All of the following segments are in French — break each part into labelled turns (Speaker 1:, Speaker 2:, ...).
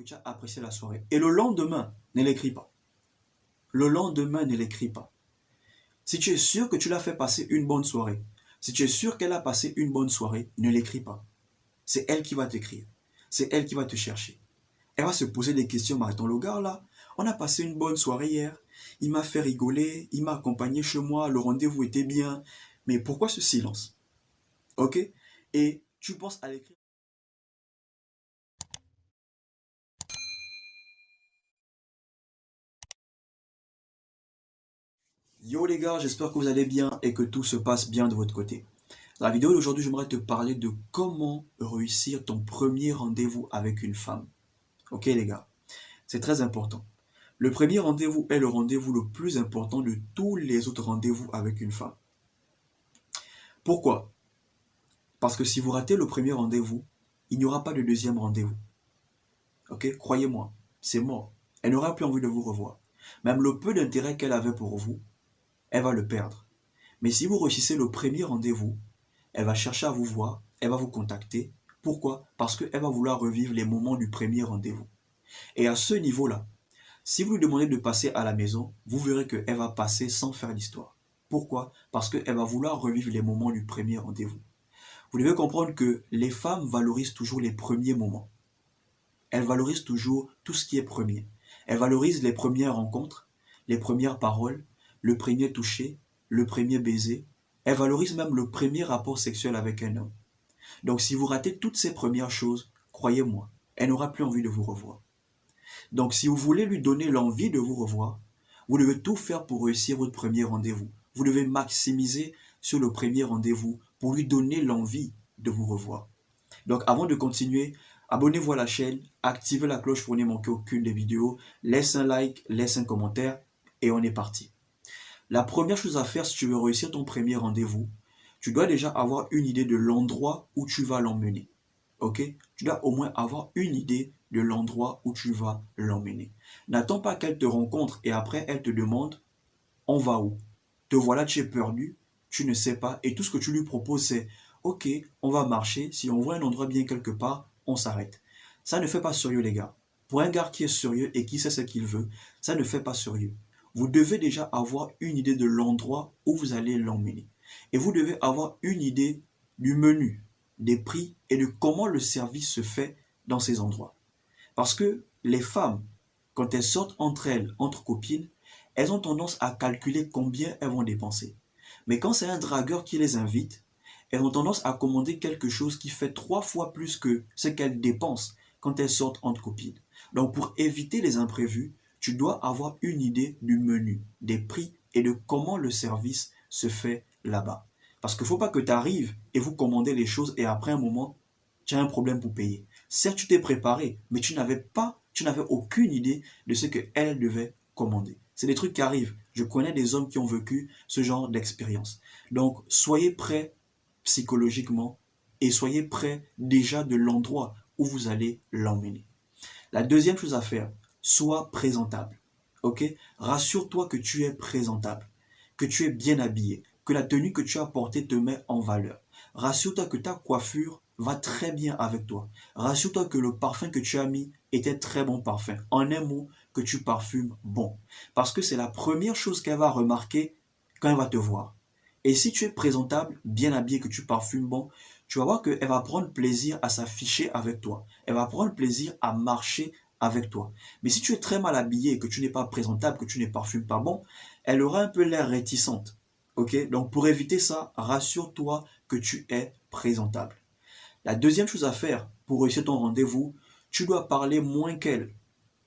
Speaker 1: que tu as apprécié la soirée. Et le lendemain, ne l'écris pas. Le lendemain, ne l'écris pas. Si tu es sûr que tu l'as fait passer une bonne soirée, si tu es sûr qu'elle a passé une bonne soirée, ne l'écris pas. C'est elle qui va t'écrire. C'est elle qui va te chercher. Elle va se poser des questions. Mais attends, le gars là, on a passé une bonne soirée hier. Il m'a fait rigoler, il m'a accompagné chez moi, le rendez-vous était bien. Mais pourquoi ce silence? Ok? Et tu penses à l'écrire. Yo les gars, j'espère que vous allez bien et que tout se passe bien de votre côté. Dans la vidéo d'aujourd'hui, j'aimerais te parler de comment réussir ton premier rendez-vous avec une femme. Ok les gars, c'est très important. Le premier rendez-vous est le rendez-vous le plus important de tous les autres rendez-vous avec une femme. Pourquoi? Parce que si vous ratez le premier rendez-vous, il n'y aura pas de deuxième rendez-vous. Ok? Croyez-moi, c'est mort. Elle n'aura plus envie de vous revoir. Même le peu d'intérêt qu'elle avait pour vous, elle va le perdre. Mais si vous réussissez le premier rendez-vous, elle va chercher à vous voir, elle va vous contacter. Pourquoi? Parce qu'elle va vouloir revivre les moments du premier rendez-vous. Et à ce niveau-là, si vous lui demandez de passer à la maison, vous verrez qu'elle va passer sans faire l'histoire. Pourquoi? Parce qu'elle va vouloir revivre les moments du premier rendez-vous. Vous devez comprendre que les femmes valorisent toujours les premiers moments. Elles valorisent toujours tout ce qui est premier. Elles valorisent les premières rencontres, les premières paroles, le premier toucher, le premier baiser. Elles valorisent même le premier rapport sexuel avec un homme. Donc si vous ratez toutes ces premières choses, croyez-moi, elle n'aura plus envie de vous revoir. Donc si vous voulez lui donner l'envie de vous revoir, vous devez tout faire pour réussir votre premier rendez-vous. Vous devez maximiser sur le premier rendez-vous pour lui donner l'envie de vous revoir. Donc avant de continuer, abonnez-vous à la chaîne, activez la cloche pour ne manquer aucune des vidéos, laisse un like, laisse un commentaire et on est parti. La première chose à faire si tu veux réussir ton premier rendez-vous, tu dois déjà avoir une idée de l'endroit où tu vas l'emmener. Ok? Tu dois au moins avoir une idée de l'endroit où tu vas l'emmener. N'attends pas qu'elle te rencontre et après elle te demande on va où? Te voilà, tu es perdu, tu ne sais pas et tout ce que tu lui proposes c'est ok, on va marcher, si on voit un endroit bien quelque part, on s'arrête. Ça ne fait pas sérieux les gars. Pour un gars qui est sérieux et qui sait ce qu'il veut, ça ne fait pas sérieux. Vous devez déjà avoir une idée de l'endroit où vous allez l'emmener. Et vous devez avoir une idée du menu, des prix et de comment le service se fait dans ces endroits. Parce que les femmes, quand elles sortent entre elles, entre copines, elles ont tendance à calculer combien elles vont dépenser. Mais quand c'est un dragueur qui les invite, elles ont tendance à commander quelque chose qui fait 3 fois plus que ce qu'elles dépensent quand elles sortent entre copines. Donc pour éviter les imprévus, tu dois avoir une idée du menu, des prix et de comment le service se fait là-bas. Parce qu'il ne faut pas que tu arrives et vous commandez les choses et après un moment, tu as un problème pour payer. Certes, tu t'es préparé, mais tu n'avais aucune idée de ce qu'elle devait commander. C'est des trucs qui arrivent. Je connais des hommes qui ont vécu ce genre d'expérience. Donc, soyez prêts psychologiquement et soyez prêts déjà de l'endroit où vous allez l'emmener. La deuxième chose à faire, sois présentable. Ok? Rassure-toi que tu es présentable, que tu es bien habillé, que la tenue que tu as portée te met en valeur. Rassure-toi que ta coiffure va très bien avec toi. Rassure-toi que le parfum que tu as mis était très bon parfum. En un mot, que tu parfumes bon. Parce que c'est la première chose qu'elle va remarquer quand elle va te voir. Et si tu es présentable, bien habillé, que tu parfumes bon, tu vas voir qu'elle va prendre plaisir à s'afficher avec toi. Elle va prendre plaisir à marcher avec toi. Mais si tu es très mal habillé, que tu n'es pas présentable, que tu ne parfumes pas bon, elle aura un peu l'air réticente. Ok? Donc pour éviter ça, rassure-toi que tu es présentable. La deuxième chose à faire pour réussir ton rendez-vous, tu dois parler moins qu'elle.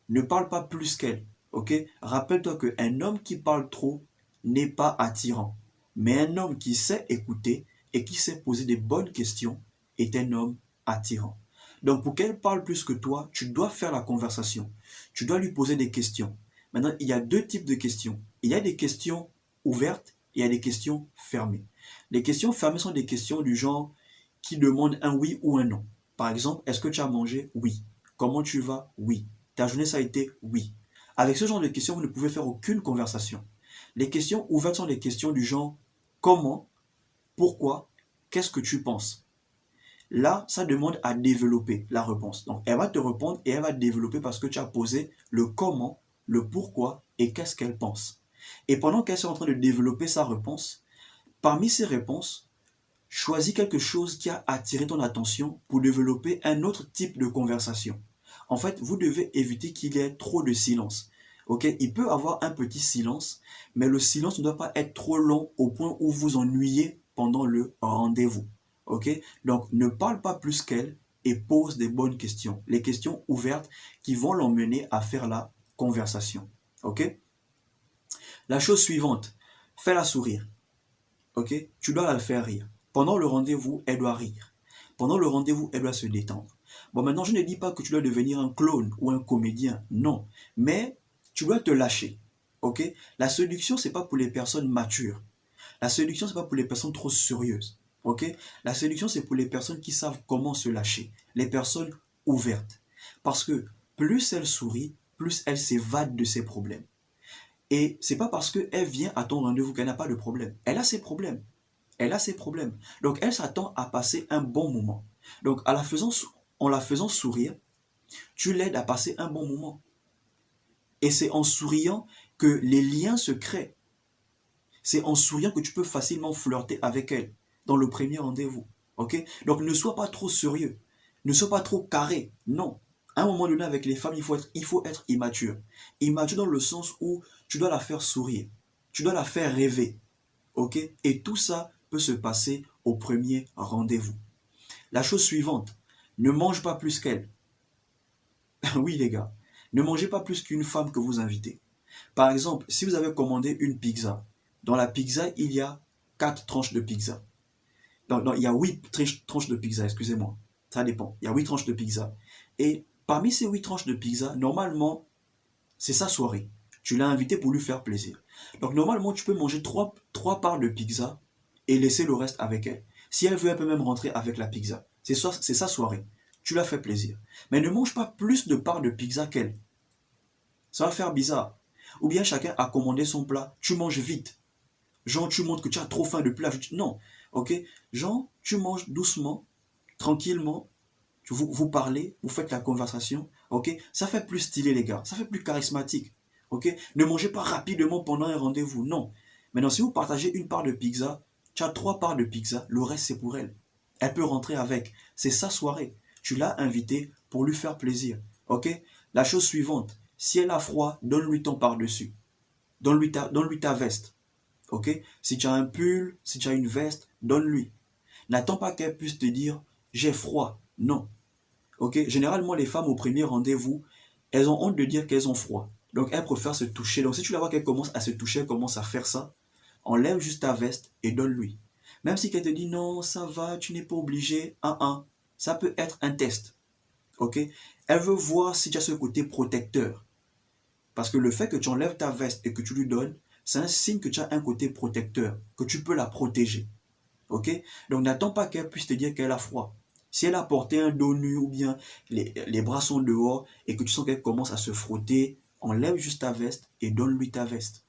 Speaker 1: Ne parle pas plus qu'elle. Ok? Rappelle-toi qu'un homme qui parle trop n'est pas attirant. Mais un homme qui sait écouter et qui sait poser des bonnes questions est un homme attirant. Donc pour qu'elle parle plus que toi, tu dois faire la conversation. Tu dois lui poser des questions. Maintenant, il y a deux types de questions. Il y a des questions ouvertes et il y a des questions fermées. Les questions fermées sont des questions du genre qui demandent un oui ou un non. Par exemple, est-ce que tu as mangé? Oui. Comment tu vas? Oui. Ta journée, ça a été? Oui. Avec ce genre de questions, vous ne pouvez faire aucune conversation. Les questions ouvertes sont des questions du genre comment, pourquoi, qu'est-ce que tu penses? Là, ça demande à développer la réponse. Donc, elle va te répondre et elle va développer parce que tu as posé le comment, le pourquoi et qu'est-ce qu'elle pense. Et pendant qu'elle est en train de développer sa réponse, parmi ces réponses, choisis quelque chose qui a attiré ton attention pour développer un autre type de conversation. En fait, vous devez éviter qu'il y ait trop de silence. Ok, il peut avoir un petit silence, mais le silence ne doit pas être trop long au point où vous ennuyez pendant le rendez-vous. Ok, donc ne parle pas plus qu'elle et pose des bonnes questions. Les questions ouvertes qui vont l'emmener à faire la conversation. Ok, la chose suivante, fais-la sourire. Ok, tu dois la faire rire. Pendant le rendez-vous, elle doit rire. Pendant le rendez-vous, elle doit se détendre. Bon, maintenant, je ne dis pas que tu dois devenir un clown ou un comédien, non. Mais tu dois te lâcher. Ok? La séduction, c'est pas pour les personnes matures. La séduction, c'est pas pour les personnes trop sérieuses. Ok? La séduction, c'est pour les personnes qui savent comment se lâcher. Les personnes ouvertes. Parce que plus elle sourit, plus elle s'évade de ses problèmes. Et c'est pas parce qu'elle vient à ton rendez-vous qu'elle n'a pas de problème. Elle a ses problèmes. Elle a ses problèmes. Donc elle s'attend à passer un bon moment. Donc en la faisant sourire, tu l'aides à passer un bon moment. Et c'est en souriant que les liens se créent. C'est en souriant que tu peux facilement flirter avec elle dans le premier rendez-vous. Ok? Donc ne sois pas trop sérieux. Ne sois pas trop carré. Non. À un moment donné, avec les femmes, il faut être immature. Immature dans le sens où tu dois la faire sourire. Tu dois la faire rêver. Ok? Et tout ça peut se passer au premier rendez-vous. La chose suivante, ne mange pas plus qu'elle. Oui, les gars, ne mangez pas plus qu'une femme que vous invitez. Par exemple, si vous avez commandé une pizza, dans la pizza, il y a 4 tranches de pizza. Non, il y a 8 tranches de pizza, excusez-moi. Ça dépend. Il y a 8 tranches de pizza. Et parmi ces 8 tranches de pizza, normalement, c'est sa soirée. Tu l'as invité pour lui faire plaisir. Donc normalement, tu peux manger 3 parts de pizza et laisser le reste avec elle. Si elle veut, elle peut même rentrer avec la pizza. C'est sa soirée. Tu l'as fait plaisir. Mais ne mange pas plus de parts de pizza qu'elle. Ça va faire bizarre. Ou bien chacun a commandé son plat. Tu manges vite. Genre, tu montres que tu as trop faim de plat. Non. Ok? Genre, tu manges doucement, tranquillement. Vous parlez, vous faites la conversation. Ok? Ça fait plus stylé, les gars. Ça fait plus charismatique. Ok? Ne mangez pas rapidement pendant un rendez-vous. Non. Maintenant, si vous partagez une part de pizza, tu as 3 parts de pizza. Le reste, c'est pour elle. Elle peut rentrer avec. C'est sa soirée. Tu l'as invitée pour lui faire plaisir. Ok? La chose suivante. Si elle a froid, donne-lui ton par-dessus. Donne-lui ta veste. Ok? Si tu as un pull, si tu as une veste, donne-lui. N'attends pas qu'elle puisse te dire j'ai froid. Non. Ok? Généralement, les femmes au premier rendez-vous, elles ont honte de dire qu'elles ont froid. Donc, elles préfèrent se toucher. Donc, si tu la vois qu'elle commence à se toucher, elle commence à faire ça, enlève juste ta veste et donne-lui. Même si elle te dit non, ça va, tu n'es pas obligé. Ça peut être un test. Ok? Elle veut voir si tu as ce côté protecteur. Parce que le fait que tu enlèves ta veste et que tu lui donnes, c'est un signe que tu as un côté protecteur, que tu peux la protéger. Ok? Donc n'attends pas qu'elle puisse te dire qu'elle a froid. Si elle a porté un dos nu ou bien les bras sont dehors et que tu sens qu'elle commence à se frotter, enlève juste ta veste et donne-lui ta veste.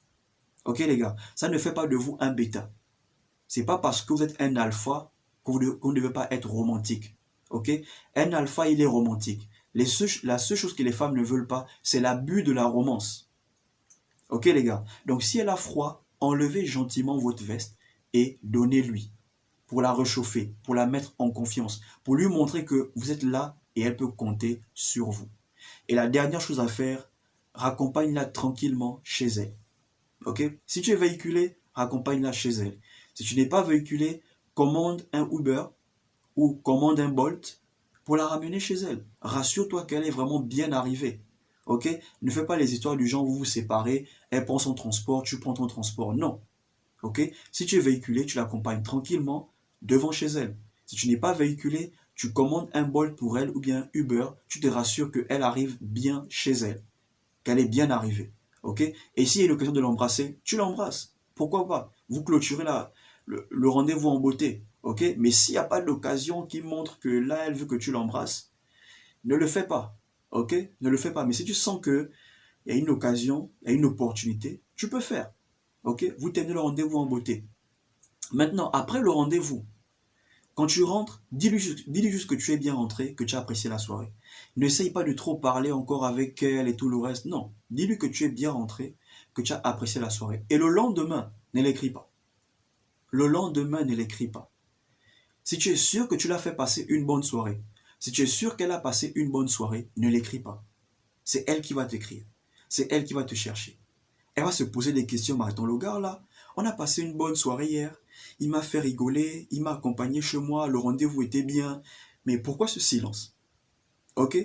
Speaker 1: Ok les gars, ça ne fait pas de vous un bêta. C'est pas parce que vous êtes un alpha que vous ne devez pas être romantique. Ok? Un alpha, il est romantique. La seule chose que les femmes ne veulent pas, c'est l'abus de la romance. Ok les gars? Donc si elle a froid, enlevez gentiment votre veste et donnez-lui pour la réchauffer, pour la mettre en confiance, pour lui montrer que vous êtes là et elle peut compter sur vous. Et la dernière chose à faire, raccompagne-la tranquillement chez elle. Ok? Si tu es véhiculé, raccompagne-la chez elle. Si tu n'es pas véhiculé, commande un Uber ou commande un Bolt pour la ramener chez elle. Rassure-toi qu'elle est vraiment bien arrivée. Ok? Ne fais pas les histoires du genre vous vous séparez, elle prend son transport, tu prends ton transport. Non. Ok? Si tu es véhiculé, tu l'accompagnes tranquillement devant chez elle. Si tu n'es pas véhiculé, tu commandes un Bolt pour elle ou bien Uber, tu te rassures qu'elle arrive bien chez elle, qu'elle est bien arrivée. Ok? Et s'il y a l'occasion de l'embrasser, tu l'embrasses. Pourquoi pas? Vous clôturez le rendez-vous en beauté. Ok? Mais s'il n'y a pas d'occasion qui montre que là, elle veut que tu l'embrasses, ne le fais pas. Ok? Ne le fais pas. Mais si tu sens qu'il y a une occasion, il y a une opportunité, tu peux faire. Ok? Vous tenez le rendez-vous en beauté. Maintenant, après le rendez-vous, Quand tu rentres, dis-lui juste que tu es bien rentré, que tu as apprécié la soirée. N'essaye pas de trop parler encore avec elle et tout le reste. Non, dis-lui que tu es bien rentré, que tu as apprécié la soirée. Et le lendemain, ne l'écris pas. Le lendemain, ne l'écris pas. Si tu es sûr que tu l'as fait passer une bonne soirée, si tu es sûr qu'elle a passé une bonne soirée, ne l'écris pas. C'est elle qui va t'écrire. C'est elle qui va te chercher. Elle va se poser des questions. Mais attends, le gars là, on a passé une bonne soirée hier. Il m'a fait rigoler, il m'a accompagné chez moi, le rendez-vous était bien. Mais pourquoi ce silence? Ok?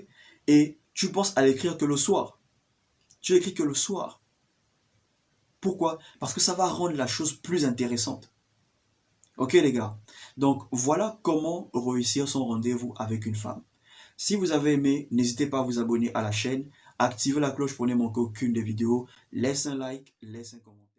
Speaker 1: Et tu penses à l'écrire que le soir. Tu l'écris que le soir. Pourquoi? Parce que ça va rendre la chose plus intéressante. Ok les gars? Donc voilà comment réussir son rendez-vous avec une femme. Si vous avez aimé, n'hésitez pas à vous abonner à la chaîne, activez la cloche pour ne manquer aucune des vidéos, laisse un like, laisse un commentaire.